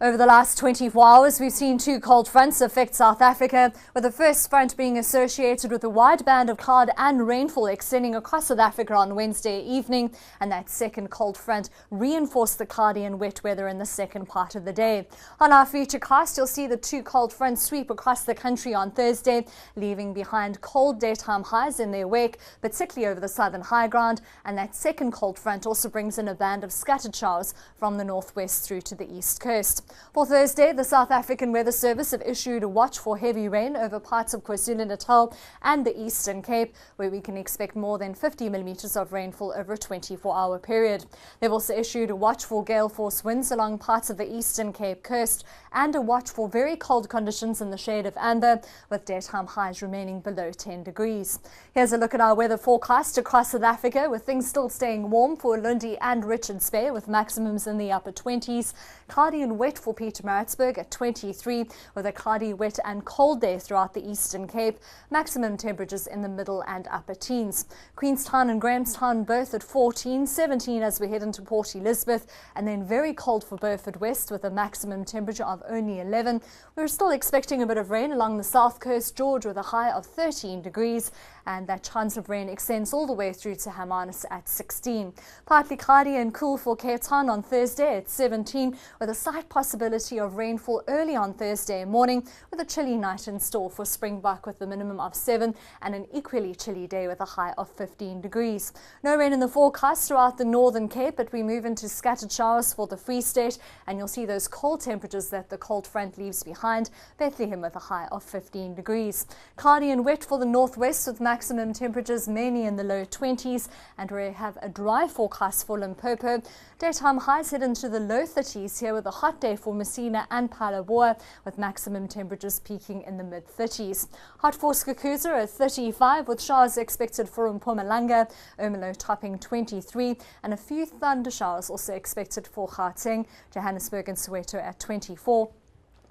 Over the last 24 hours, we've seen two cold fronts affect South Africa, with the first front being associated with a wide band of cloud and rainfall extending across South Africa on Wednesday evening, and that second cold front reinforced the cloudy and wet weather in the second part of the day. On our futurecast, you'll see the two cold fronts sweep across the country on Thursday, leaving behind cold daytime highs in their wake, particularly over the southern high ground, and that second cold front also brings in a band of scattered showers from the northwest through to the east coast. For Thursday, the South African Weather Service have issued a watch for heavy rain over parts of KwaZulu-Natal and the Eastern Cape, where we can expect more than 50 millimeters of rainfall over a 24-hour period. They've also issued a watch for gale force winds along parts of the Eastern Cape coast and a watch for very cold conditions in the shade of amber, with daytime highs remaining below 10 degrees. Here's a look at our weather forecast across South Africa, with things still staying warm for Lundi and Richards Bay, with maximums in the upper 20s. Cloudy and wet for Pietermaritzburg at 23, with a cloudy, wet and cold day throughout the Eastern Cape. Maximum temperatures in the middle and upper teens. Queenstown and Grahamstown both at 14, 17 as we head into Port Elizabeth, and then very cold for Beaufort West with a maximum temperature of only 11. We're still expecting a bit of rain along the south coast, George, with a high of 13 degrees, and that chance of rain extends all the way through to Hermanus at 16. Partly cloudy and cool for Cape Town on Thursday at 17, with a slight possibility of rainfall early on Thursday morning, with a chilly night in store for Springbok with a minimum of 7 and an equally chilly day with a high of 15 degrees. No rain in the forecast throughout the Northern Cape, but we move into scattered showers for the Free State, and you'll see those cold temperatures that the cold front leaves behind. Bethlehem with a high of 15 degrees. Cloudy and wet for the northwest, with maximum temperatures mainly in the low 20s, and we have a dry forecast for Limpopo. Daytime highs head into the low 30s here, with a hot day for Messina and Phalaborwa, with maximum temperatures peaking in the mid 30s. Hot for Skukuza at 35, with showers expected for Mpumalanga, Ermelo topping 23, and a few thunder showers also expected for Gauteng, Johannesburg and Soweto at 24.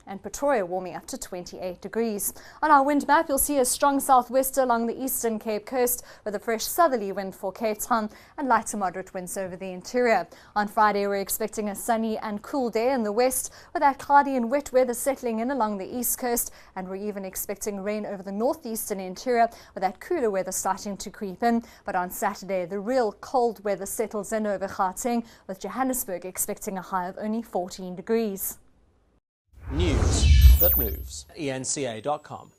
And Pretoria warming up to 28 degrees. On our wind map, you'll see a strong southwester along the Eastern Cape coast, with a fresh southerly wind for Cape Town and light to moderate winds over the interior. On Friday, we're expecting a sunny and cool day in the west, with that cloudy and wet weather settling in along the east coast, and we're even expecting rain over the northeastern interior, with that cooler weather starting to creep in. But on Saturday, the real cold weather settles in over Gauteng, with Johannesburg expecting a high of only 14 degrees. News that moves. eNCA.com.